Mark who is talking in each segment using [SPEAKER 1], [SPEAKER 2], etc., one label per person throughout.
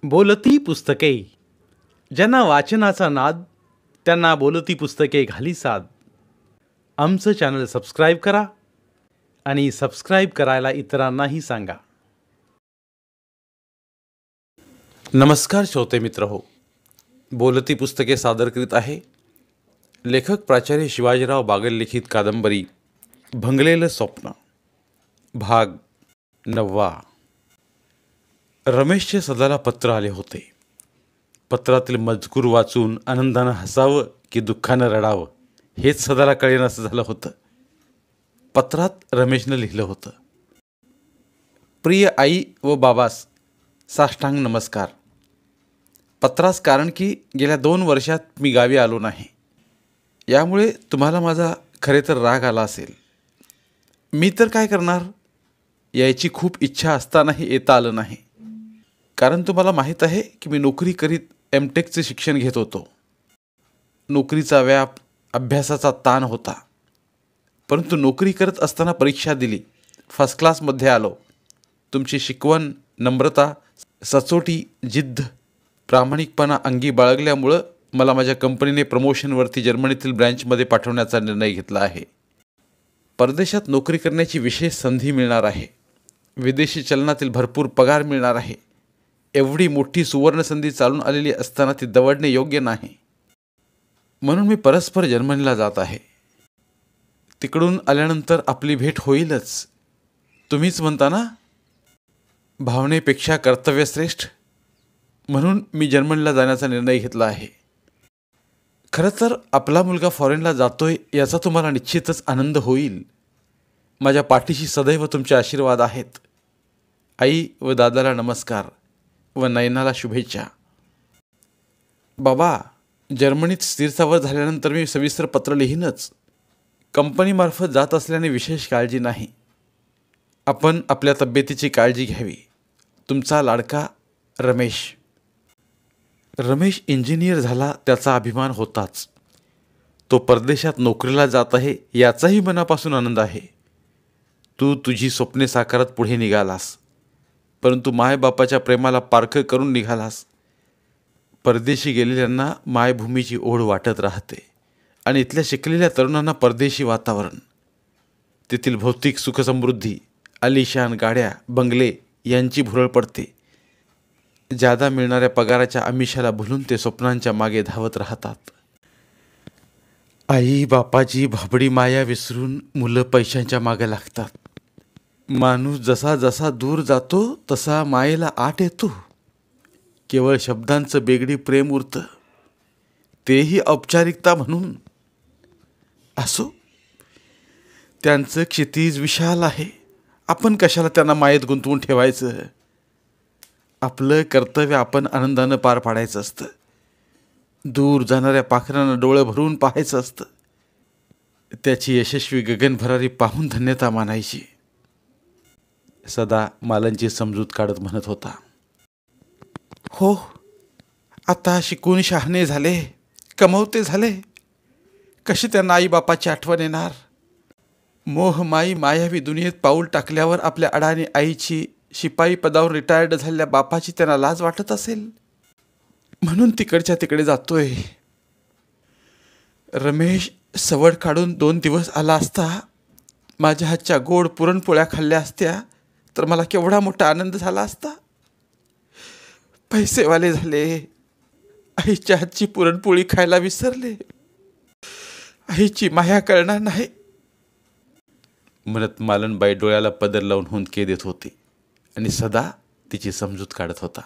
[SPEAKER 1] बोलती पुस्तके. ज्यांना वाचनाचा नाद त्यांना बोलती पुस्तके घाली साद. आमचं चॅनल सबस्क्राईब करा आणि सबस्क्राईब करायला इतरांनाही सांगा. नमस्कार श्रोते मित्र हो, बोलती पुस्तके सादर करीत आहे लेखक प्राचार्य शिवाजीराव बागल लिखित कादंबरी भंगलेलं स्वप्न, भाग 9. रमेशचे सदाला पत्र आले होते. पत्रातील मजकूर वाचून आनंदानं हसावं की दुःखानं रडावं हेच सदाला कळेनासं झालं होतं. पत्रात रमेशनं लिहिलं होतं, प्रिय आई व बाबास साष्टांग नमस्कार. पत्रास कारण की गेल्या 2 वर्षात मी गावी आलो नाही. यामुळे तुम्हाला माझा खरे तर राग आला असेल. मी तर काय करणार, यायची खूप इच्छा असतानाही येता आलं नाही. कारण तुम्हाला माहीत आहे की मी नोकरी करीत एमटेकचे शिक्षण घेत होतो. नोकरीचा व्याप, अभ्यासाचा ताण होता. परंतु नोकरी करत असताना परीक्षा दिली, फर्स्ट क्लासमध्ये आलो. तुमची शिकवण, नम्रता, सचोटी, जिद्द, प्रामाणिकपणा अंगी बाळगल्यामुळं मला माझ्या कंपनीने प्रमोशनवरती जर्मनीतील ब्रँचमध्ये पाठवण्याचा निर्णय घेतला आहे. परदेशात नोकरी करण्याची विशेष संधी मिळणार आहे. विदेशी चलनातील भरपूर पगार मिळणार आहे. एवढी मोठी सुवर्णसंधी चालून आलेली असताना ती दवडणे योग्य नाही. म्हणून मी परस्पर जर्मनीला जात आहे. तिकडून आल्यानंतर आपली भेट होईलच. तुम्हीच म्हणता ना, भावनेपेक्षा कर्तव्य श्रेष्ठ. म्हणून मी जर्मनीला जाण्याचा निर्णय घेतला आहे. खरं तर आपला मुलगा फॉरेनला जातोय याचा तुम्हाला निश्चितच आनंद होईल. माझ्या पाठीशी सदैव तुमचे आशीर्वाद आहेत. आई व दादाला नमस्कार व नयनाला शुभेच्छा. बाबा, जर्मनीत स्थिरस्थावर झाल्यानंतर मी सविस्तर पत्र लिहीनच. कंपनीमार्फत जात असल्याने विशेष काळजी नाही. आपण आपल्या तब्येतीची काळजी घ्यावी. तुमचा लाडका रमेश. रमेश इंजिनियर झाला त्याचा अभिमान होताच. तो परदेशात नोकरीला जात आहे याचाही मनापासून आनंद आहे. तू तुझी स्वप्ने साकारत पुढे निघालास, परंतु मायबापाच्या प्रेमाला पारखं करून निघालास. परदेशी गेलेल्यांना मायभूमीची ओढ वाटत राहते आणि इथल्या शिकलेल्या तरुणांना परदेशी वातावरण, तेथील भौतिक सुखसमृद्धी, आलिशान गाड्या, बंगले यांची भुरळ पडते. जादा मिळणाऱ्या पगाराच्या आमिषाला भुलून ते स्वप्नांच्या मागे धावत राहतात. आई बापाची भाबडी माया विसरून मुलं पैशांच्या मागे लागतात. माणूस जसा जसा दूर जातो तसा मायेला आट येतो. केवळ शब्दांचं बेगडी प्रेम उरतं, तेही औपचारिकता म्हणून. असो, त्यांचं क्षितिज विशाल आहे. आपण कशाला त्यांना मायेत गुंतवून ठेवायचं. आपलं कर्तव्य आपण आनंदानं पार पाडायचं असतं. दूर जाणाऱ्या पाखरांना डोळं भरून पाहायचं असतं. त्याची यशस्वी गगनभरारी पाहून धन्यता मानायची. सदा मालनची समजूत काढत म्हणत होता, हो, आता शिकून शहाणे झाले, कमवते झाले, कशी त्यांना आईबापाची आठवण येणार. मोहमाई मायावी दुनियेत पाऊल टाकल्यावर आपल्या अडाणी आईची, शिपाई पदावर रिटायर्ड झालेल्या बापाची त्यांना लाज वाटत असेल. म्हणून तिकडच्या तिकडे जातोय. रमेश सवड काढून 2 दिवस आला असता, माझ्या हातच्या गोड पुरणपोळ्या खाल्ल्या असत्या तर मला केवढा मोठा आनंद झाला असता. पैसेवाले झाले, आईच्या हातची पुरणपोळी खायला विसरले. आईची माया करणार नाही म्हणत मालनबाई डोळ्याला पदर लावून हुंदके देत होती आणि सदा तिची समजूत काढत होता.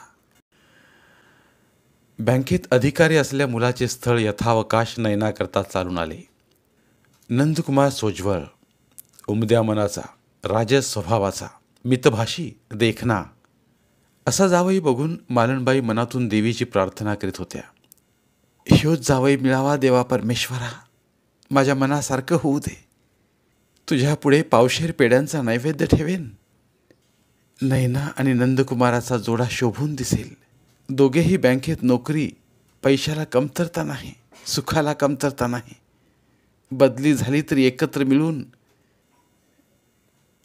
[SPEAKER 1] बँकेत अधिकारी असलेल्या मुलाचे स्थळ यथावकाश नयनाकरता चालून आले. नंदकुमार सोज्वळ, उमद्या मनाचा, राजस स्वभावाचा, मितभाषी, देखणा असा जावई बघून मालनबाई मनातून देवीची प्रार्थना करीत होत्या. ह्योच जावई मिळावा देवा परमेश्वरा, माझ्या मनासारखं होऊ दे. तुझ्या पुढे पावशेर पेड्यांचा नैवेद्य ठेवेन. नयना आणि नंदकुमाराचा जोडा शोभून दिसेल. दोघेही बँकेत नोकरी, पैशाला कमतरता नाही, सुखाला कमतरता नाही. बदली झाली तरी एकत्र मिळून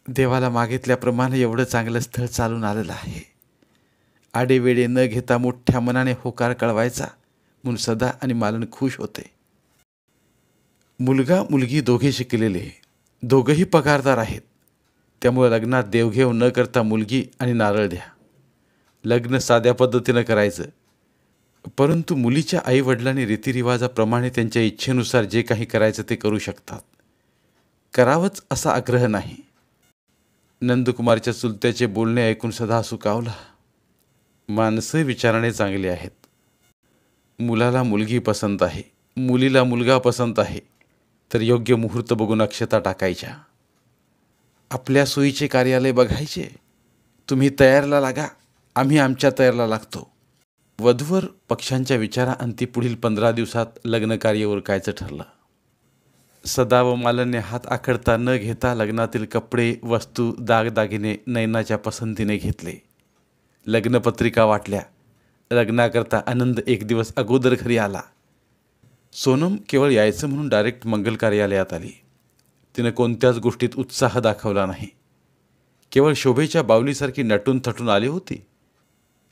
[SPEAKER 1] देवाला मागितल्याप्रमाणे एवढं चांगलं स्थळ चालून आलेलं आहे. आडेवेडे न घेता मोठ्या मनाने होकार कळवायचा म्हणून सदा आणि मालन खुश होते. मुलगा मुलगी दोघे शिकलेले, दोघंही पगारदार आहेत. त्यामुळे लग्नात देवघेव न करता मुलगी आणि नारळ द्या. लग्न साध्या पद्धतीनं करायचं, परंतु मुलीच्या आईवडिलांनी रीतिरिवाजाप्रमाणे त्यांच्या इच्छेनुसार जे काही करायचं ते करू शकतात. करावंच असा आग्रह नाही. नंदकुमारच्या चुलत्याचे बोलणे ऐकून सदा सुकावला. माणसं विचाराने चांगली आहेत. मुलाला मुलगी पसंत आहे, मुलीला मुलगा पसंत आहे, तर योग्य मुहूर्त बघून अक्षता टाकायच्या. आपल्या सोयीचे कार्यालय बघायचे. तुम्ही तयारला लागा, आम्ही आमच्या तयारला लागतो. वधूवर पक्षांच्या विचाराअंती पुढील 15 दिवसात लग्नकार्य उरकायचं ठरलं. सदा व मालनने हात आखडता न घेता लग्नातील कपडे, वस्तू, दागदागिने नयनाच्या पसंतीने घेतले. लग्नपत्रिका वाटल्या. लग्नाकरता आनंद 1 दिवस अगोदर घरी आला. सोनम केवळ यायचं म्हणून डायरेक्ट मंगल कार्यालयात आली. तिनं कोणत्याच गोष्टीत उत्साह दाखवला नाही. केवळ शोभेच्या बावलीसारखी नटून थटून आली होती.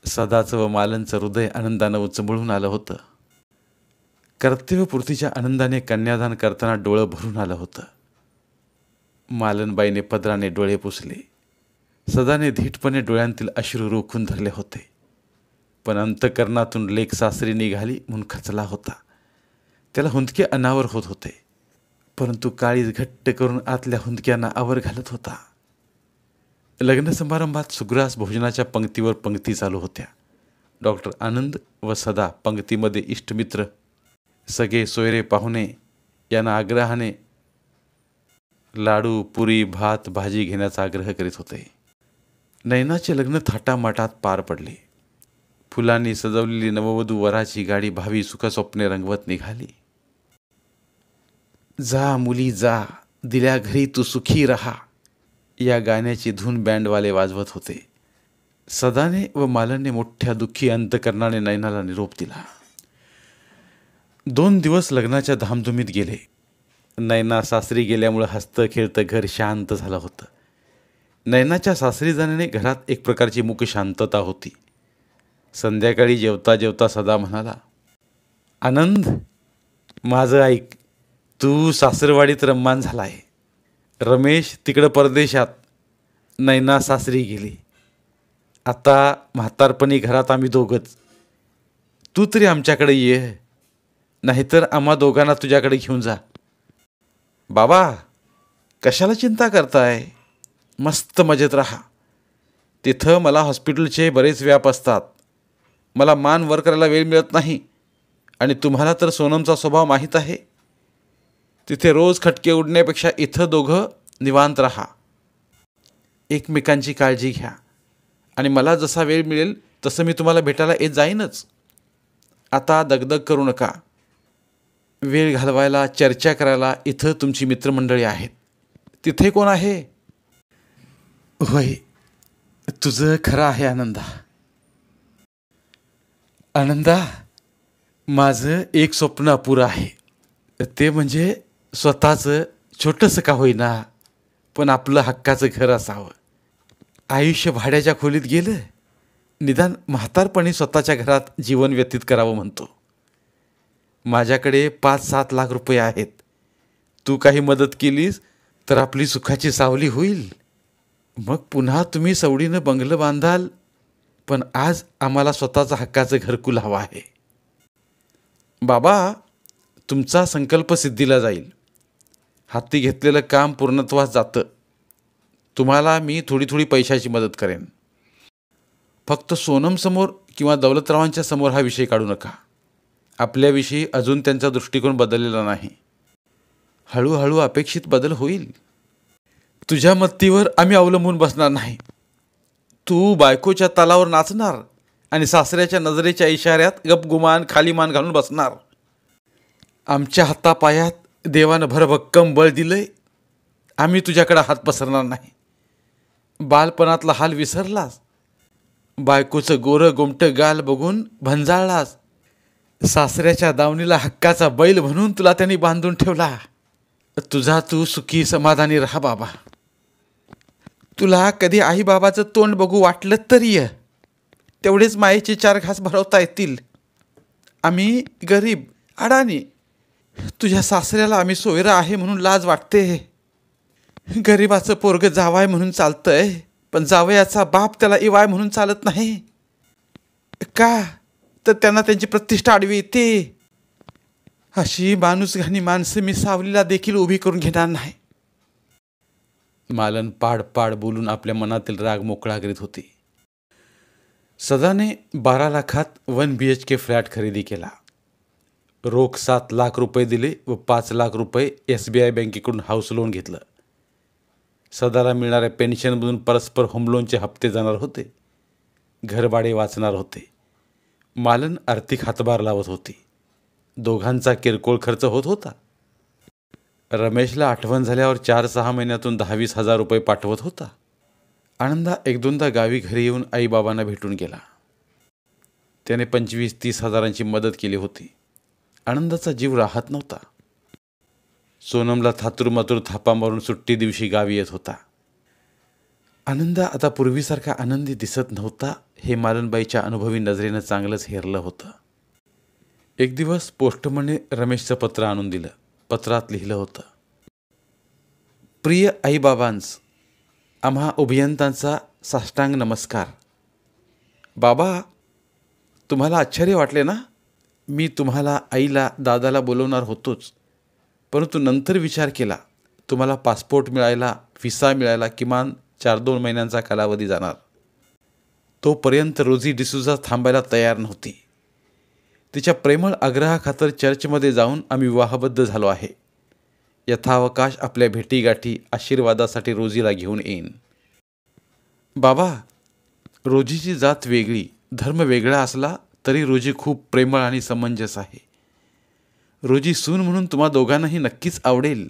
[SPEAKER 1] सदाचं व मालनचं हृदय आनंदानं उचंबळून आलं होतं. कर्तव्यपूर्तीच्या आनंदाने कन्यादान करताना डोळं भरून आलं होतं. मालनबाईने पदराने डोळे पुसले. सदाने धीटपणे डोळ्यांतील अश्रू रोखून धरले होते. पण अंतकरणातून लेक सासरी निघाली म्हणून खचला होता. त्याला हुंदके अनावर होत होते, परंतु काळीज घट्ट करून आतल्या हुंदक्यांना आवर घालत होता. लग्न समारंभात सुग्रास भोजनाच्या पंक्तीवर पंक्ती चालू होत्या. डॉक्टर आनंद व सदा पंक्तीमध्ये इष्टमित्र, सगळे सोयरे पाहुणे यांना आग्रहाने लाडू, पुरी, भात, भाजी घेण्याचा आग्रह करीत होते. नयनाचे लग्न थाटामाटात पार पडले. फुलांनी सजवलेली नववधू वराची गाडी भावी सुखस्वप्ने रंगवत निघाली. जा मुली जा, दिल्या घरी तू सुखी रहा, या गाण्याची धून बँडवाले वाजवत होते. सदाने व मालनने मोठ्या दुःखी अंतकरणाने नयनाला निरोप दिला. 2 दिवस लग्नाच्या धामधुमीत गेले. नयना सासरी गेल्यामुळे हसतं खेळतं घर शांत झालं होतं. नयनाच्या सासरी जाण्याने घरात एक प्रकारची मूक शांतता होती. संध्याकाळी जेवता जेवता सदा म्हणाला, आनंद माझं ऐक, तू सासरवाडीत रम्मान झालाय. रमेश तिकडं परदेशात, नयना सासरी गेली. आता म्हातारपणी घरात आम्ही दोघंच. तू तरी आमच्याकडे ये, नाहीतर आम्हा दोघांना तुझ्याकडे घेऊन जा. बाबा कशाला चिंता करताय, मस्त मजेत राहा. तिथं मला हॉस्पिटलचे बरेच व्याप असतात. मला मान वर करायला वेळ मिळत नाही. आणि तुम्हाला तर सोनमचा स्वभाव माहीत आहे. तिथे रोज खटके उडण्यापेक्षा इथं दोघं निवांत राहा. एकमेकांची काळजी घ्या. आणि मला जसा वेळ मिळेल तसं मी तुम्हाला भेटायला येत जाईनच. आता दगदग करू नका. वेळ घालवायला, चर्चा करायला इथं तुमची मित्रमंडळी आहेत. तिथे कोण आहे? होय, तुझं खरं आहे आनंदा. आनंदा, माझं एक स्वप्न अपुरं आहे. ते म्हणजे स्वतःचं छोटंसं का होईना, पण आपलं हक्काचं घर असावं. आयुष्य भाड्याच्या खोलीत गेलं, निदान म्हातारपणी स्वतःच्या घरात जीवन व्यतीत करावं म्हणतो. माझ्याकडे 5-7 लाख रुपये आहेत. तू काही मदत केलीस तर आपली सुखाची सावली होईल. मग पुन्हा तुम्ही सवडीनं बंगलं बांधाल. पण आज आम्हाला स्वतःचं हक्काचं घरकुल हवं आहे. बाबा, तुमचा संकल्प सिद्धीला जाईल. हाती घेतलेलं काम पूर्णत्वास जातं. तुम्हाला मी थोडी थोडी पैशाची मदत करेन. फक्त सोनमसमोर किंवा दौलतरावांच्या समोर हा विषय काढू नका. आपल्याविषयी अजून त्यांचा दृष्टिकोन बदललेला नाही. हळूहळू अपेक्षित बदल होईल. तुझ्या मत्तीवर आम्ही अवलंबून बसणार नाही. तू बायकोच्या तालावर नाचणार आणि सासऱ्याच्या नजरेच्या इशाऱ्यात गपगुमान खाली मान घालून बसणार. आमच्या हातापायात देवानं भरभक्कम बळ दिलंय. आम्ही तुझ्याकडे हात पसरणार नाही. बालपणातला हाल विसरलास. बायकोचं गोरं गोमटं गाल बघून भंजाळलास. सासऱ्याच्या दावणीला हक्काचा बैल म्हणून तुला त्यांनी बांधून ठेवला. तुझा तू सुखी समाधानी राहा बाबा. तुला कधी आई बाबाचं तोंड बघू वाटलं तरी ये. तेवढेच मायेचे 4 घास भरवता येतील. आम्ही गरीब, अडाणी. तुझ्या सासऱ्याला आम्ही सोयरा आहे म्हणून लाज वाटते. गरीबाचं पोरग जावाय म्हणून चालतंय, पण जावयाचा बाप त्याला इवाय म्हणून चालत नाही. का तर त्यांना त्यांची प्रतिष्ठा आडवी येते. अशी माणूसघाणी माणसं मी सावलीला देखील उभी करून घेणार नाही. मालन पाड पाड बोलून आपल्या मनातील राग मोकळा करीत होती. सदाने 12 लाखात 1 BHK फ्लॅट खरेदी केला. रोख 7 लाख रुपये दिले व 5 लाख रुपये SBI बँकेकडून हाऊस लोन घेतलं. सदाला मिळणाऱ्या पेन्शनमधून परस्पर होम लोनचे हप्ते जाणार होते. घरभाडे वाचणार होते. मालन आर्थिक हातभार लावत होती. दोघांचा किरकोळ खर्च होत होता. रमेशला आठवण झाल्यावर 4-6 महिन्यातून 10-20 हजार रुपये पाठवत होता. आनंदा 1-2दा गावी घरी येऊन आईबाबांना भेटून गेला. त्याने 25-30 हजारांची मदत केली होती. आनंदाचा जीव राहत नव्हता. सोनमला थातूरमातूर थापा मारून सुट्टी दिवशी गावी येत होता. आनंदा आता पूर्वीसारखा आनंदी दिसत नव्हता हे मालनबाईच्या अनुभवी नजरेनं चांगलंच हेरलं होतं. एक दिवस पोस्टमनने रमेशचं पत्र आणून दिलं. पत्रात लिहिलं होतं, प्रिय आईबाबांस, आम्हा अभियंत्यांचा साष्टांग नमस्कार. बाबा, तुम्हाला आश्चर्य वाटले ना? मी तुम्हाला, आईला, दादाला बोलवणार होतोच, परंतु नंतर विचार केला तुम्हाला पासपोर्ट मिळायला, व्हिसा मिळायला किमान 4-2 महिन्यांचा कालावधी जाणार. तोपर्यंत रोझी डिसूजा थांबायला तयार नव्हती. तिच्या प्रेमळ आग्रहाखातर चर्चमध्ये जाऊन आम्ही विवाहबद्ध झालो आहे. यथावकाश आपल्या भेटीगाठी आशीर्वादासाठी रोजीला घेऊन येईन. बाबा, रोजीची जात वेगळी, धर्म वेगळा असला तरी रोजी खूप प्रेमळ आणि समंजस आहे. रोजी सून म्हणून तुम्हा दोघांनाही नक्कीच आवडेल.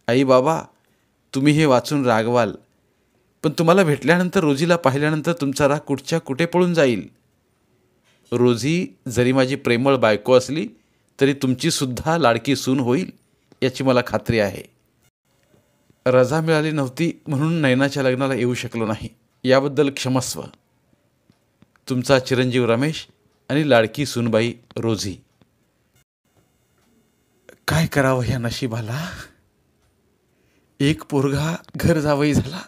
[SPEAKER 1] आई बाबा, तुम्ही हे वाचून रागवाल, पण तुम्हाला भेटल्यानंतर, रोजीला पाहिल्यानंतर तुमचा राग कुठच्या कुठे पळून जाईल. रोजी जरी माझी प्रेमळ बायको असली तरी तुमचीसुद्धा लाडकी सून होईल याची मला खात्री आहे. रजा मिळाली नव्हती म्हणून नयनाच्या लग्नाला येऊ शकलो नाही, याबद्दल क्षमस्व. तुमचा चिरंजीव रमेश आणि लाडकी सूनबाई रोजी. काय करावं ह्या नशिबाला? एक पोरगा घर जावई झाला,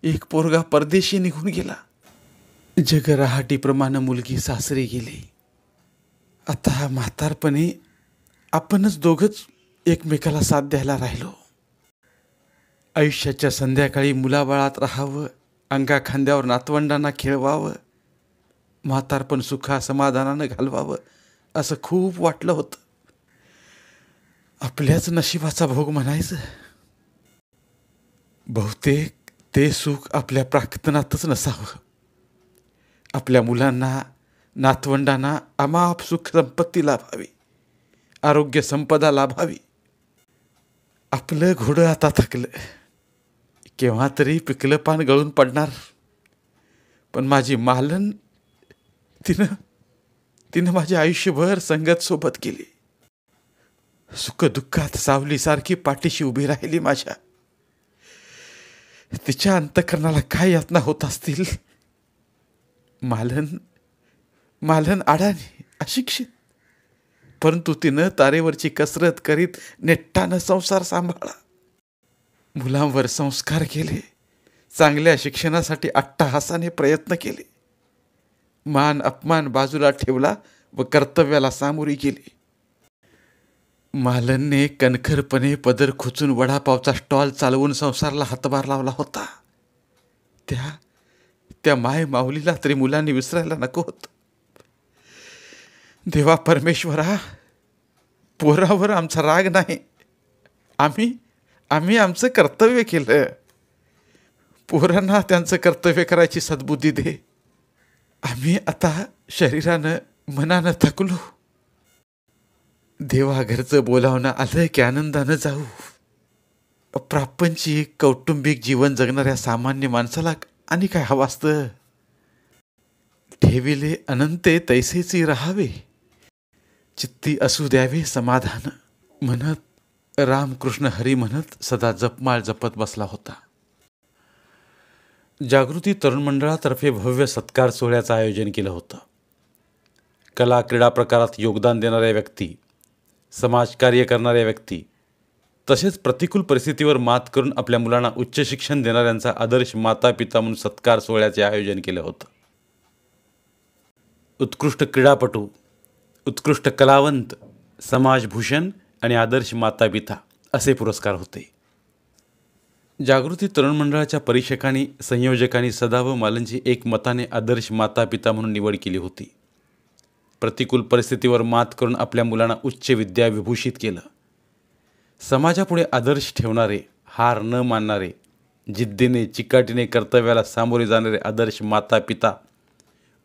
[SPEAKER 1] एक पोरगा परदेशी निघून गेला. जगराहाटीप्रमाणे मुलगी सासरी गेली. आता म्हातारपणी आपणच दोघंच एकमेकाला साथ द्यायला राहिलो. आयुष्याच्या संध्याकाळी मुलाबाळात राहावं, अंगा खांद्यावर नातवंडांना खेळवावं, म्हातारपण सुखा समाधानानं घालवावं असं खूप वाटलं होतं. आपल्याच नशिबाचा भोग म्हणायचं. बहुतेक ते सुख आपल्या प्राक्तनातच नसावं. आपल्या मुलांना, नातवंडांना अमाप सुख संपत्ती लाभावी, आरोग्य संपदा लाभावी. आपलं घोडं आता थकलं, केव्हा तरी पिकलं पान गळून पडणार. पण माझी मालन, तिनं माझे आयुष्यभर संगत सोबत केली. सुखदुःखात सावलीसारखी पाठीशी उभी राहिली माझ्या. तिच्या अंतःकरणाला काय यातना होत असतील. मालन अडाणी, अशिक्षित, परंतु तिनं तारेवरची कसरत करीत नेट्टानं संसार सांभाळला. मुलांवर संस्कार केले, चांगल्या शिक्षणासाठी अट्टाहासाने प्रयत्न केले. मान अपमान बाजूला ठेवला व कर्तव्याला सामोरी गेली. मालनने कणखरपणे पदर खोचून वडापावचा स्टॉल चालवून संसाराला हातभार लावला होता. त्या माय माऊलीला तरी मुलांनी विसरायला नको होत. देवा परमेश्वरा, पोरावर आमचा राग नाही. आम्ही आमचं कर्तव्य केलं. पोरांना त्यांचं कर्तव्य करायची सद्बुद्धी दे. आम्ही आता शरीरानं मनानं थकलो. देवा, घरचं बोलावणं आलं की आनंदानं जाऊ. प्रापंचिक कौटुंबिक जीवन जगणाऱ्या सामान्य माणसाला आणि काय हवं असतं. ठेविले अनंते तैसेची राहावे, चित्ती असू द्यावे समाधान, म्हणत रामकृष्ण हरी म्हणत सदा जपमाळ जपत बसला होता. जागृती तरुण मंडळातर्फे भव्य सत्कार सोहळ्याचं आयोजन केलं होतं. कला क्रीडा प्रकारात योगदान देणाऱ्या व्यक्ती, समाजकार्य करणाऱ्या व्यक्ती, तसेच प्रतिकूल परिस्थितीवर मात करून आपल्या मुलांना उच्च शिक्षण देणाऱ्यांचा आदर्श माता पिता म्हणून सत्कार सोहळ्याचे आयोजन केलं होतं. उत्कृष्ट क्रीडापटू, उत्कृष्ट कलावंत, समाजभूषण आणि आदर्श माता पिता असे पुरस्कार होते. जागृती तरुण मंडळाच्या परीक्षकांनी संयोजकांनी सदा व मालनची एकमताने आदर्श माता पिता म्हणून निवड केली होती. प्रतिकूल परिस्थितीवर मात करून आपल्या मुलांना उच्च विद्या विभूषित केलं. समाजापुढे आदर्श ठेवणारे, हार न मानणारे, जिद्दीने चिकाटीने कर्तव्याला सामोरे जाणारे आदर्श माता पिता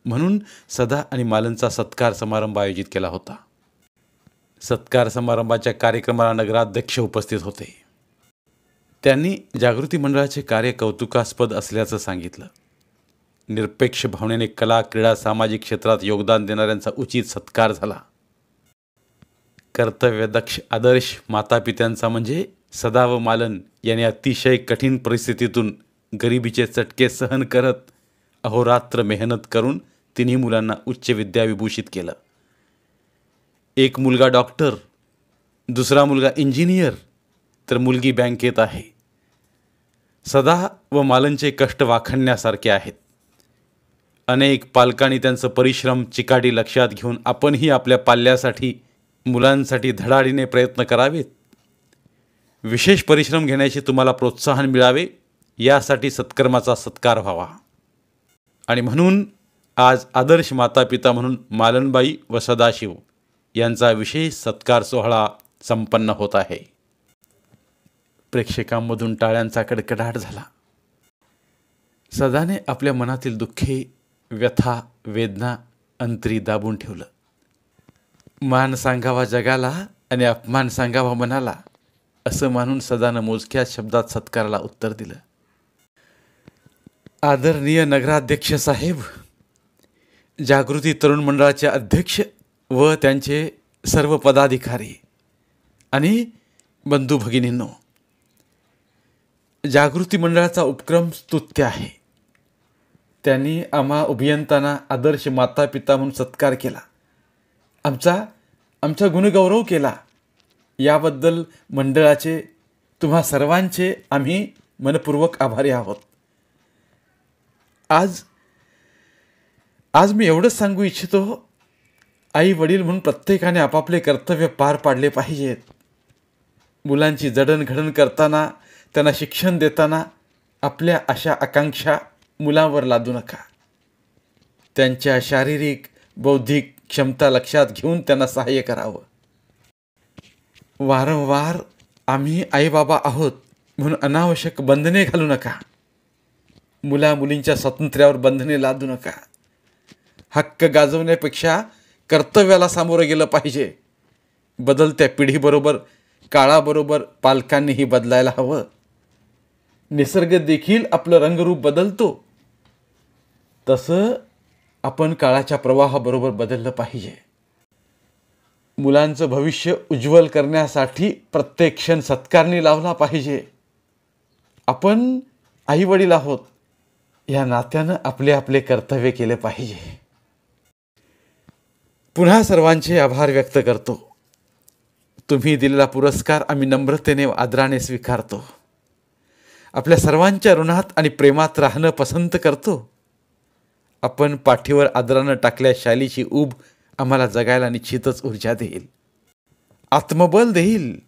[SPEAKER 1] म्हणून सदा आणि मालनचा सत्कार समारंभ आयोजित केला होता. सत्कार समारंभाच्या कार्यक्रमाला नगराध्यक्ष उपस्थित होते. त्यांनी जागृती मंडळाचे कार्य कौतुकास्पद असल्याचं सांगितलं. निरपेक्ष भावनेने कला क्रीडा सामाजिक क्षेत्रात योगदान देणाऱ्यांचा उचित सत्कार झाला. कर्तव्यदक्ष आदर्श मातापित्यांचा म्हणजे सदा व मालन यांनी अतिशय कठीण परिस्थितीतून गरिबीचे चटके सहन करत अहोरात्र मेहनत करून तिन्ही मुलांना उच्च विद्या विभूषित केलं. एक मुलगा डॉक्टर, दुसरा मुलगा इंजिनियर, तर मुलगी बँकेत आहे. सदा व मालनचे कष्ट वाखाणण्यासारखे आहेत. अनेक पालकांनी त्यांचं परिश्रम चिकाटी लक्षात घेऊन आपणही आपल्या पाल्यासाठी मुलांसाठी धडाडीने प्रयत्न करावेत. विशेष परिश्रम घेण्याचे तुम्हाला प्रोत्साहन मिळावे यासाठी सत्कर्माचा सत्कार व्हावा. आणि म्हणून आज आदर्श मातापिता म्हणून मालनबाई व सदाशिव यांचा विशेष सत्कार सोहळा संपन्न होत आहे. प्रेक्षकांमधून टाळ्यांचा कडकडाट झाला. सदाने आपल्या मनातील दुःखे, व्यथा, वेदना अंतरी दाबून ठेवलं. मान सांगावा जगाला आणि अपमान सांगावा मनाला असं मानून सदानं मोजक्या शब्दात सत्काराला उत्तर दिलं. आदरणीय नगराध्यक्ष साहेब, जागृती तरुण मंडळाचे अध्यक्ष व त्यांचे सर्व पदाधिकारी आणि बंधू भगिनींनो, जागृती मंडळाचा उपक्रम स्तुत्य आहे. त्यांनी आम्हा अभियंत्यांना आदर्श माता पिता म्हणून सत्कार केला. आमचा गुणगौरव केला. याबद्दल मंडळाचे, तुम्हा सर्वांचे आम्ही मनपूर्वक आभारी आहोत. आज मी एवढंच सांगू इच्छितो, आई वडील म्हणून प्रत्येकाने आपापले कर्तव्य पार पाडले पाहिजेत. मुलांची जडणघडण करताना, त्यांना शिक्षण देताना आपल्या आशा आकांक्षा मुलांवर लादू नका. त्यांच्या शारीरिक बौद्धिक क्षमता लक्षात घेऊन त्यांना सहाय्य करावं. वारंवार आम्ही आईबाबा आहोत म्हणून अनावश्यक बंधने घालू नका. मुला मुलींच्या स्वातंत्र्यावर बंधने लादू नका. हक्क गाजवण्यापेक्षा कर्तव्याला सामोरं गेलं पाहिजे. बदलत्या पिढीबरोबर, काळाबरोबर पालकांनीही बदलायला हवं. निसर्ग देखील आपलं रंगरूप बदलतो, तसं आपण काळाच्या प्रवाहाबरोबर बदललं पाहिजे. मुलांचं भविष्य उज्ज्वल करण्यासाठी प्रत्येक क्षण सत्कारणी लावला पाहिजे. आपण आईवडील आहोत, या नात्यानं आपले आपले कर्तव्य केले पाहिजे. पुन्हा सर्वांचे आभार व्यक्त करतो. तुम्ही दिलेला पुरस्कार आम्ही नम्रतेने व आदराने स्वीकारतो. आपल्या सर्वांच्या ऋणात आणि प्रेमात राहणं पसंत करतो. आपण पाठीवर आदरानं टाकल्या शालीची ऊब आम्हाला जगायला निश्चितच ऊर्जा देईल, आत्मबल देईल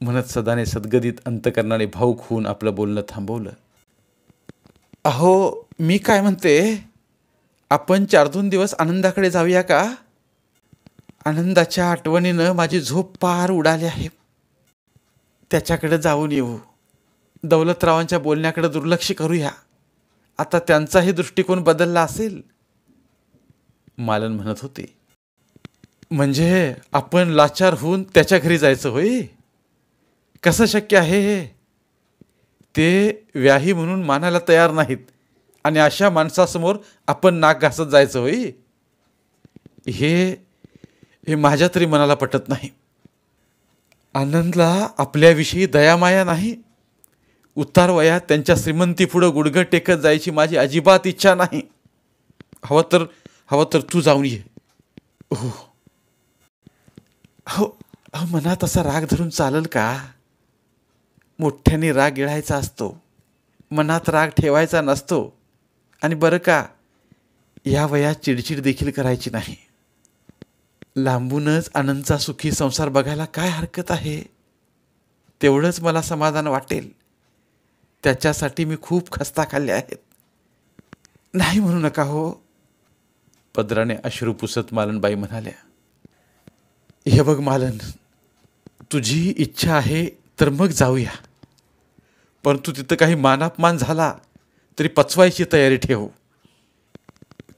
[SPEAKER 1] म्हणत सदाने सद्गदित अंतकरणाने भावुक होऊन आपलं बोलणं थांबवलं. अहो, मी काय म्हणते, आपण 4-2 दिवस आनंदाकडे जाऊया का? आनंदाच्या आठवणीनं माझी झोप पार उडाली आहे. त्याच्याकडे जाऊन येऊ. दौलतरावांच्या बोलण्याकडे दुर्लक्ष करूया. आता त्यांचाही दृष्टिकोन बदलला असेल, मालन म्हणत होते. म्हणजे आपण लाचार होऊन त्याच्या घरी जायचं होय? कसं शक्य आहे हे? ते व्याही म्हणून मानायला तयार नाहीत आणि अशा माणसासमोर आपण नाक घासत जायचं होय? हे माझ्या तरी मनाला पटत नाही. आनंदला आपल्याविषयी दयामाया नाही, उतार वयात त्यांच्या श्रीमंतीपुढं गुडघं टेकत जायची माझी अजिबात इच्छा नाही. हवं तर तू जाऊन ये. हो हो अहो, मनात असा राग धरून चालेल का? मोठ्याने राग गिळायचा असतो, मनात राग ठेवायचा नसतो. आणि बरं का, या वयात चिडचिड देखील करायची नाही. लांबूनच आनंदचा सुखी संसार बघायला काय हरकत आहे? तेवढंच मला समाधान वाटेल. त्याच्यासाठी मी खूप खस्ता खाल्ले आहेत. नाही म्हणू नका हो. पदराने अश्रू पुसत मालनबाई म्हणाल्या, हे बघ मालन, तुझी इच्छा आहे तर मग जाऊया. परंतु तिथं काही मानापमान झाला तरी पचवायची तयारी ठेव.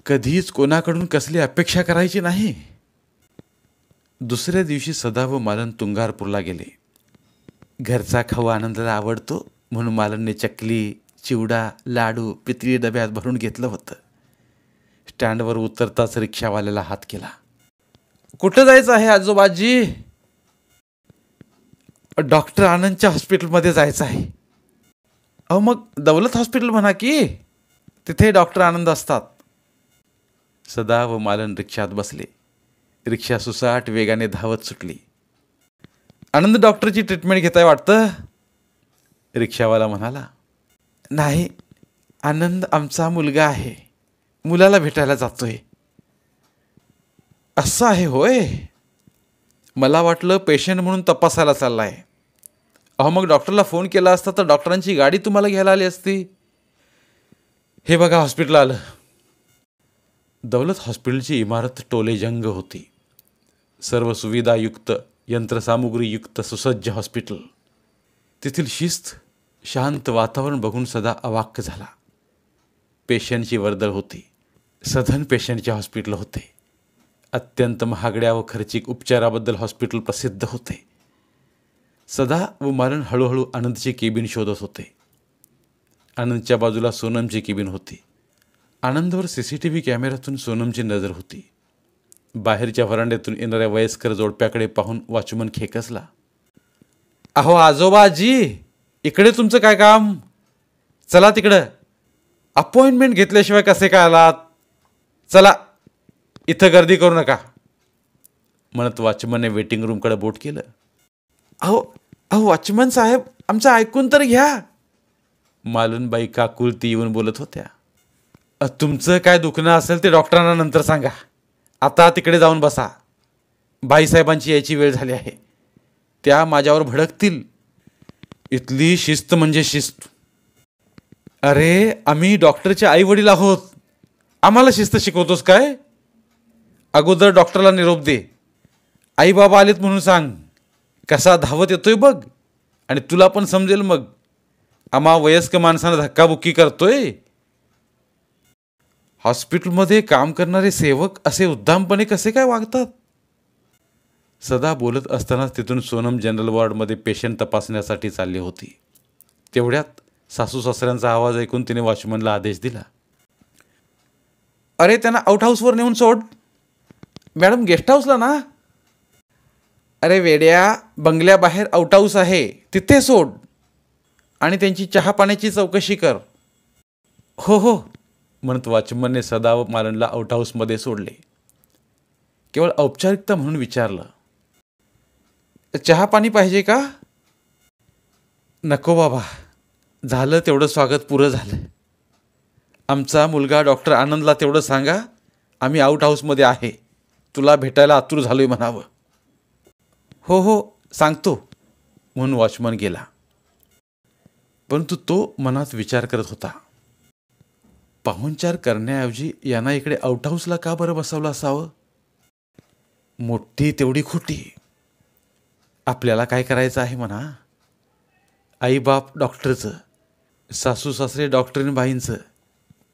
[SPEAKER 1] कधीच कोणाकडून कसली अपेक्षा करायची नाही. दुसऱ्या दिवशी सदा व मालन तुंगारपूरला गेले. घरचा खाऊ आनंदाला आवडतो म्हणून मालनने चकली, चिवडा, लाडू पितळी डब्यात भरून घेतलं होतं. स्टँडवर उतरताच रिक्षावाल्याला हात केला. कुठं जायचं आहे आजोबाजी? डॉक्टर आनंदच्या हॉस्पिटलमध्ये जायचं आहे. अहो मग दौलत हॉस्पिटल म्हणा की, तिथे डॉक्टर आनंद असतात. सदा व मालन रिक्षात बसले. रिक्षा सुसाट वेगाने धावत सुटली. आनंद डॉक्टरची ट्रीटमेंट घेताय वाटतं, रिक्षावाला म्हणाला. नाही, आनंद आमचा मुलगा आहे, मुलाला भेटायला जातोय. असं आहे होय. मला वाटलं पेशंट म्हणून तपासायला चाललाय. अहो मग डॉक्टरला फोन केला असता तर डॉक्टरांची गाडी तुम्हाला घ्यायला आली असती. हे बघा हॉस्पिटल आलं. दौलत हॉस्पिटलची इमारत टोलेजंग होती. सर्व सुविधायुक्त, यंत्रसामुग्रीयुक्त सुसज्ज हॉस्पिटल. तेथील शिस्त, शांत वातावरण बघून सदा अवाक्य झाला. पेशंटची वर्दळ होती. सधन पेशंटचे हॉस्पिटल होते. अत्यंत महागड्या व खर्चिक उपचाराबद्दल हॉस्पिटल प्रसिद्ध होते. सदा व मालन हळूहळू आनंदची केबिन शोधत होते. आनंदच्या बाजूला सोनमची केबिन होती. आनंदवर CCTV कॅमेऱ्यातून सोनमची नजर होती. बाहेरच्या व्हरांड्यातून येणाऱ्या वयस्कर जोडप्याकडे पाहून वॉचमन खेकसला. अहो आजोबाजी, इकडे तुमचं काय काम? चला तिकडं. अपॉइंटमेंट घेतल्याशिवाय कसे काय आलात? चला, इथं गर्दी करू नका, म्हणत वॉचमनने वेटिंग रूमकडे बोट केलं. अहो अहो वॉचमन साहेब, आमचं ऐकून तर घ्या, मालनबाई काकुलती येऊन बोलत होत्या. तुमचं काय दुखणं असेल ते डॉक्टरांना नंतर सांगा. आता तिकडे जाऊन बसा. बाईसाहेबांची यायची वेळ झाली आहे. त्या माझ्यावर भडकतील. इथली शिस्त म्हणजे शिस्त. अरे आम्ही डॉक्टरचे आई वडील आहोत, आम्हाला शिस्त शिकवतोस काय? अगोदर डॉक्टरला निरोप दे. आई बाबा आलेत म्हणून सांग. कसा धावत येतोय बघ. आणि तुला पण समजेल मग. आम्हा वयस्क माणसांना धक्काबुक्की करतोय. हॉस्पिटलमध्ये काम करणारे सेवक असे उद्दामपणे कसे काय वागतात? सदा बोलत असतानाच तिथून सोनम जनरल वॉर्डमध्ये पेशंट तपासण्यासाठी चालली होती. तेवढ्यात सासू सासऱ्यांचा आवाज ऐकून तिने वॉचमनला आदेश दिला. अरे त्यांना आउट हाऊसवर नेऊन सोड. मॅडम गेस्ट हाऊसला ना? अरे वेड्या, बंगल्याबाहेर आउट हाऊस आहे, तिथे सोड. आणि त्यांची चहा पाण्याची चौकशी कर. हो हो, म्हणत वॉचमनने सदा व मालनला आउट हाऊसमध्ये सोडले. केवळ औपचारिकता म्हणून विचारलं, चहा पाणी पाहिजे का? नको बाबा, झालं तेवढं स्वागत पुरं झालं. आमचा मुलगा डॉक्टर आनंदला तेवढं सांगा, आम्ही आउट हाऊसमध्ये आहे, तुला भेटायला आतुर झालोय म्हणावं. हो हो सांगतो, म्हणून वॉचमन गेला. परंतु तो मनात विचार करत होता, पाहुणचार करण्याऐवजी यांना इकडे आउट हाऊसला का बरं बसवलं असावं? मोठी तेवढी खोटी. आपल्याला काय करायचं आहे म्हणा. आईबाप डॉक्टरचं, सासू सासरे डॉक्टरीन बाईंचं,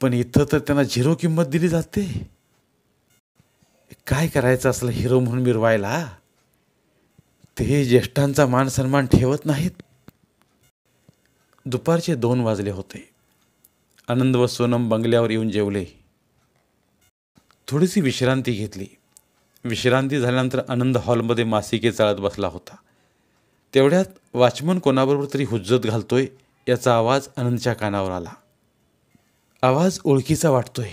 [SPEAKER 1] पण इथं तर त्यांना झिरो किंमत दिली जाते. काय करायचं असलं हिरो म्हणून मिरवायला? ते ज्येष्ठांचा मान सन्मान ठेवत नाहीत. दुपारचे 2 वाजले होते. आनंद व सोनम बंगल्यावर येऊन जेवले. थोडीशी विश्रांती घेतली. विश्रांती झाल्यानंतर आनंद हॉलमध्ये मासिके चाळत बसला होता. तेवढ्यात वॉचमन कोणाबरोबर तरी हुज्जत घालतोय याचा आवाज आनंदच्या कानावर आला. आवाज ओळखीचा वाटतोय.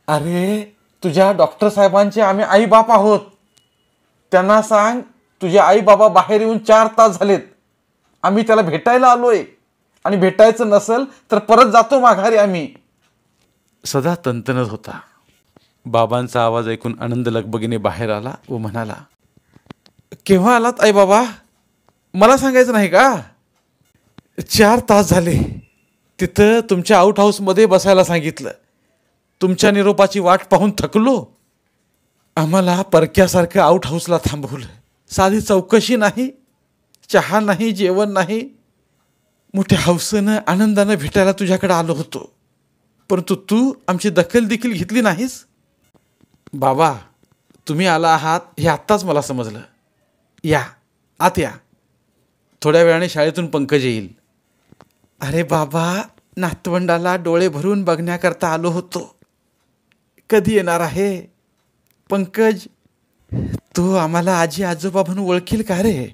[SPEAKER 2] अरे, तुझ्या डॉक्टर साहेबांचे आम्ही आई बाप आहोत. त्यांना सांग तुझे आई बाबा बाहेर येऊन 4 तास झालेत. आम्ही त्याला भेटायला आलोय आणि भेटायचं नसेल तर परत जातो माघारी आम्ही.
[SPEAKER 1] सदा तंतनत होता. बाबांचा आवाज ऐकून आनंद लगबगीने बाहेर आला व म्हणाला,
[SPEAKER 2] केव्हा आलात आई बाबा? मला सांगायचं नाही का? 4 तास झाले. तिथं तुमच्या आउट हाऊसमध्ये बसायला सांगितलं. तुमच्या निरोपाची वाट पाहून थकलो. आम्हाला परक्यासारखं आउट हाऊसला थांबवलं. साधी चौकशी नाही, चहा नाही, जेवण नाही. मोठ्या हौसेनं आनंदानं भेटायला तुझ्याकडे आलो होतो, परंतु तू आमची दखल देखील घेतली नाहीस. बाबा, तुम्ही आला आहात हे आत्ताच मला समजलं. या, आत या. थोड्या वेळाने शाळेतून पंकज येईल. अरे बाबा, नातवंडाला डोळे भरून बघण्याकरता आलो होतो. कधी येणार आहे पंकज? तू आम्हाला आजी आजोबा म्हणून ओळखील का रे?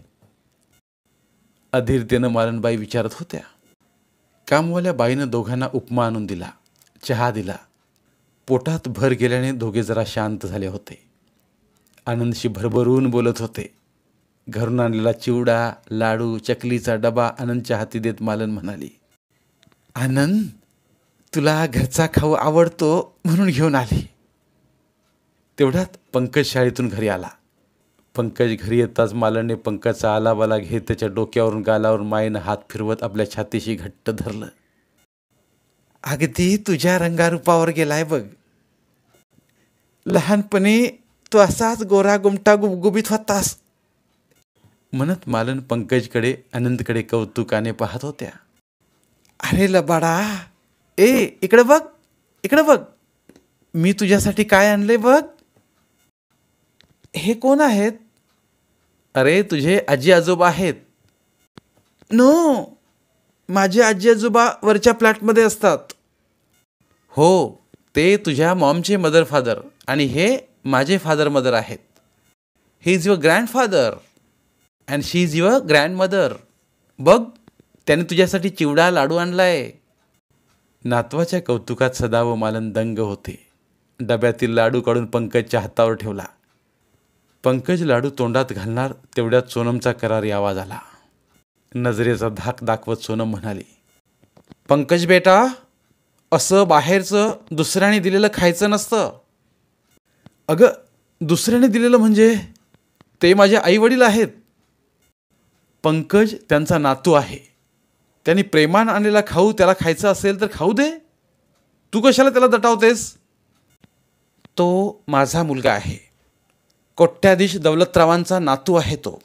[SPEAKER 1] अधीरतेनं मालनबाई विचारत होत्या. कामवाल्या बाईनं दोघांना उपमा आणून दिला, चहा दिला. पोटात भर गेल्याने दोघे जरा शांत झाले होते. आनंदशी भरभरून बोलत होते. घरून आणलेला चिवडा, लाडू, चकलीचा डबा आनंदच्या हाती देत मालन म्हणाली,
[SPEAKER 2] आनंद, तुला घरचा खाऊ आवडतो म्हणून घेऊन आली.
[SPEAKER 1] तेवढ्यात पंकज शाळेतून घरी आला. पंकज घरी येताच मालनने पंकजचा आलाबाला घेत त्याच्या डोक्यावरून गालावर मायेनं हात फिरवत आपल्या छातीशी घट्ट धरलं.
[SPEAKER 2] अगदी तुझ्या रंगारूपावर गेलाय बघ. लहानपणी तू असाच गोरा गुमटा गुबगुबीत होतास,
[SPEAKER 1] म्हणत मालन पंकजकडे आनंदकडे कौतुकाने पाहत होत्या.
[SPEAKER 2] अरे लबाडा, इकडे बघ, इकडे बघ. मी तुझ्यासाठी काय आणले बघ. हे कोण आहेत?
[SPEAKER 1] अरे, तुझे आजी आजोबा आहेत.
[SPEAKER 2] नो, माझे आजी आजोबा वरच्या फ्लॅटमध्ये असतात.
[SPEAKER 1] हो, ते तुझ्या मॉमचे मदर फादर आणि हे माझे फादर मदर आहेत. He is your grandfather and she is your grandmother. बघ, त्याने तुझ्यासाठी चिवडा लाडू आणलाय. नातवाच्या कौतुकात सदा व मालन दंग होते. डब्यातील लाडू काढून पंकजच्या हातावर ठेवला. पंकज लाडू तोंडात घालणार तेवढ्यात सोनमचा करारी आवाज आला. नजरेचा धाक दाखवत सोनम म्हणाली,
[SPEAKER 2] पंकज बेटा, असं बाहेरचं दुसऱ्याने दिलेलं खायचं नसतं.
[SPEAKER 1] अगं, दुसऱ्याने दिलेलं म्हणजे? ते माझे आई वडील आहेत. पंकज त्यांचा नातू आहे. त्यांनी प्रेमान आणलेला खाऊ त्याला खायचा असेल तर खाऊ दे. तू कशाला त्याला दटावतेस?
[SPEAKER 2] तो माझा मुलगा आहे. कोट्याधीश दौलतरावांचा नातू आहे तो.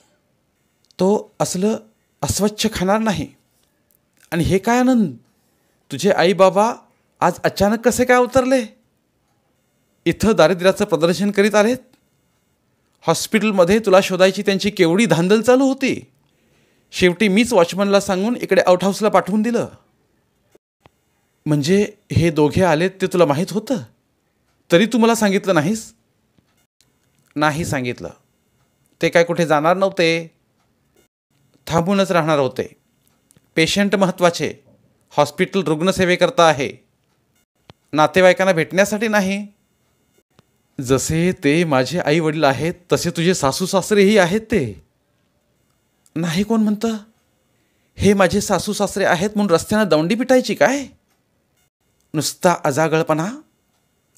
[SPEAKER 2] तो असलं अस्वच्छ खाणार नाही.
[SPEAKER 1] आणि हे काय आनंद, तुझे आई बाबा आज अचानक कसे काय उतरले? इथं दारिद्र्याचं प्रदर्शन करीत आलेत. हॉस्पिटलमध्ये तुला शोधायची त्यांची केवढी धांदल चालू होती. शेवटी मीच वॉचमनला सांगून इकडे आउट हाऊसला पाठवून दिलं. म्हणजे हे दोघे आलेत ते तुला माहीत होतं, तरी तू मला सांगितलं नाहीस?
[SPEAKER 2] नाही सांगितलं. ते काय कुठे जाणार नव्हते, थांबूनच राहणार होते. पेशंट महत्त्वाचे. हॉस्पिटल रुग्णसेवेकरता आहे, नातेवाईकांना भेटण्यासाठी नाही.
[SPEAKER 1] जसे ते माझे आई वडील आहेत तसे तुझे सासू सासरेही आहेत ते.
[SPEAKER 2] नाही, कोण म्हणतं? हे माझे सासू सासरे आहेत म्हणून रस्त्यानं दौंडी पिटायची काय? नुसता अजागळपणा.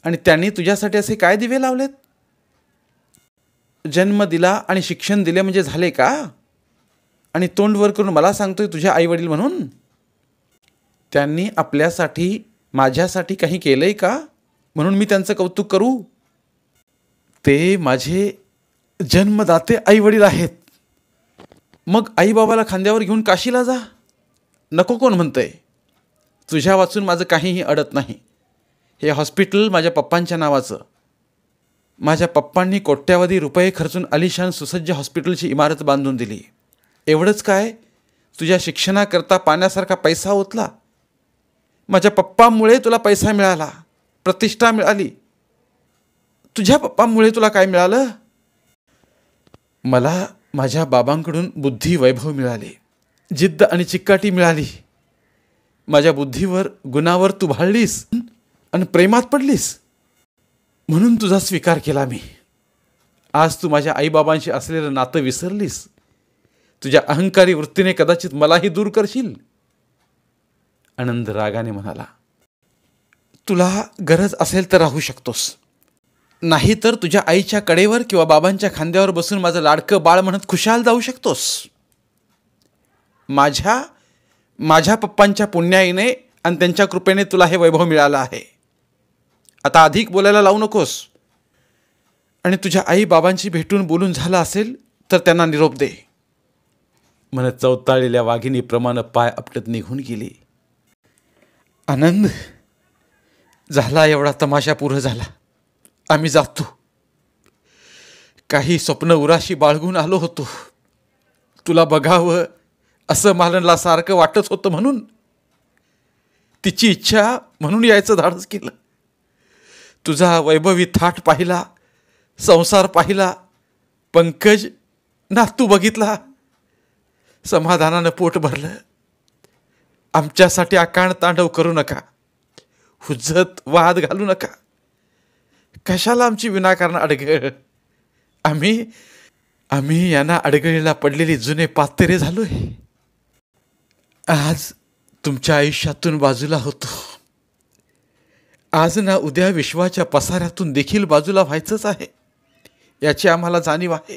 [SPEAKER 2] आणि त्यांनी तुझ्यासाठी असे काय दिवे लावलेत? जन्म दिला आणि शिक्षण दिले म्हणजे झाले का? आणि तोंड वर करून मला सांगतोय तुझ्या आई वडील म्हणून? त्यांनी आपल्यासाठी माझ्यासाठी काही केलंय का म्हणून मी त्यांचं कौतुक करू?
[SPEAKER 1] ते माझे जन्मदाते आई वडील आहेत.
[SPEAKER 2] मग आई बाबाला खांद्यावर घेऊन काशीला जा. नको, कोण म्हणतंय? तुझ्या वाचून माझं काहीही अडत नाही. हे हॉस्पिटल माझ्या पप्पांच्या नावाचं. माझ्या पप्पांनी कोट्यावधी रुपये खर्चून आलिशान सुसज्ज हॉस्पिटलची इमारत बांधून दिली. एवढंच काय, तुझ्या शिक्षणाकरता पाण्यासारखा पैसा ओतला. माझ्या पप्पांमुळे तुला पैसा मिळाला, प्रतिष्ठा मिळाली. तुझ्या पप्पांमुळे तुला काय मिळालं?
[SPEAKER 1] मला माझ्या बाबांकडून बुद्धी वैभव मिळाले, जिद्द आणि चिकाटी मिळाली.
[SPEAKER 2] माझ्या बुद्धीवर गुणावर तू भाळलीस आणि प्रेमात पडलीस, म्हणून तुझा स्वीकार केला मी. आज तू माझ्या आईबाबांशी असलेलं नातं विसरलीस. तुझ्या अहंकारी वृत्तीने कदाचित मलाही दूर करशील. आनंद रागाने म्हणाला, तुला गरज असेल तर राहू शकतोस, नाही तर तुझ्या आईच्या कडेवर किंवा बाबांच्या खांद्यावर बसून माझं लाडकं बाळ म्हणत खुशाल जाऊ शकतोस. माझ्या पप्पांच्या पुण्याईने आणि त्यांच्या कृपेने तुला हे वैभव मिळालं आहे. आता अधिक बोलायला लावू नकोस. आणि तुझ्या आई बाबांशी भेटून बोलून झालं असेल तर त्यांना निरोप दे, म्हणत चवताळलेल्या वाघिणीप्रमाणे पाय आपटत निघून गेली. आनंद, झाला एवढा तमाशा पुरं झाला. आम्ही जातो. काही स्वप्न उराशी बाळगून आलो होतो. तुला बघावं असं मालनला सारखं वाटत होतं, म्हणून तिची इच्छा म्हणून यायचं धाडस केलं. तुझा वैभवी थाट पाहिला, संसार पाहिला, पंकज नातू बघितला, समाधानानं पोट भरलं. आमच्यासाठी आकांड तांडव करू नका, हुज्जत वाद घालू नका. कशाला आमची विनाकारण अडगळ? आम्ही यांना अडगळीला पडलेली जुने पातेरे झालोय. आज तुमच्या आयुष्यातून बाजूला होतो. आज ना उद्या विश्वाच्या पसाऱ्यातून देखील बाजूला व्हायचंच आहे, याची आम्हाला जाणीव आहे.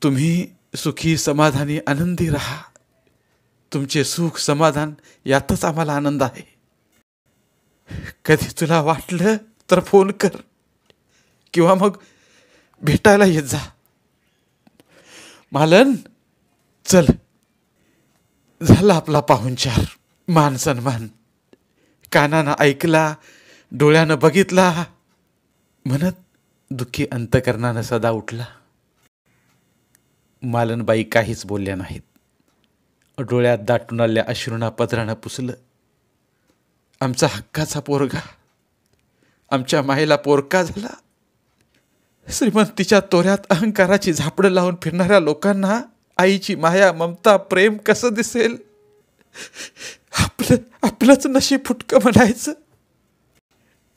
[SPEAKER 2] तुम्ही सुखी समाधानी आनंदी राहा. तुमचे सुख समाधान यातच आम्हाला आनंद आहे. कधी तुला वाटलं तर फोन कर किंवा मग भेटायला येत जा. मालन, चल, झाला आपला पाहुणचार. मान सन्मान. कानानं ऐकला, डोळ्यानं बघितला, म्हणत दुःखी अंतकरणानं सदा उठला. मालनबाई काहीच बोलल्या नाहीत. डोळ्यात दाटून आलेल्या अश्रूंना पदरानं पुसलं. आमचा हक्काचा पोरगा आमच्या मायेला पोरका झाला. श्रीमंतीच्या तोऱ्यात अहंकाराची झापडं लावून फिरणाऱ्या लोकांना आईची माया, ममता, प्रेम कसं दिसेल? आपलंच नशीब फुटकं म्हणायचं.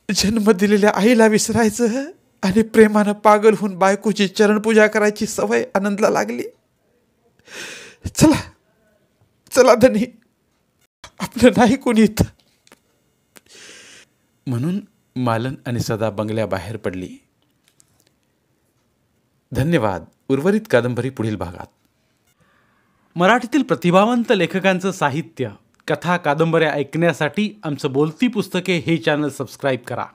[SPEAKER 2] जन्म दिलेल्या आईला विसरायचं आणि प्रेमानं पागल होऊन बायकोची चरणपूजा करायची सवय आनंदला लागली. चला धनी, आपलं नाही कोणी इथं. म्हणून मालन आणि सदा बंगल्याबाहेर पडली. धन्यवाद. उर्वरित कादंबरी पुढील भागात.
[SPEAKER 3] मराठीतील प्रतिभावंत लेखकांचं साहित्य, कथा, कादंबऱ्या ऐकण्यासाठी आमचं बोलती पुस्तके हे चॅनल सबस्क्राईब करा.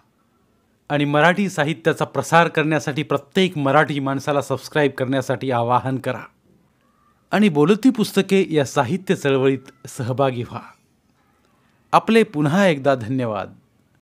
[SPEAKER 3] आणि मराठी साहित्याचा प्रसार करण्यासाठी प्रत्येक मराठी माणसाला सबस्क्राईब करण्यासाठी आवाहन करा. आणि बोलती पुस्तके या साहित्य चळवळीत सहभागी व्हा. आपले पुन्हा एकदा धन्यवाद.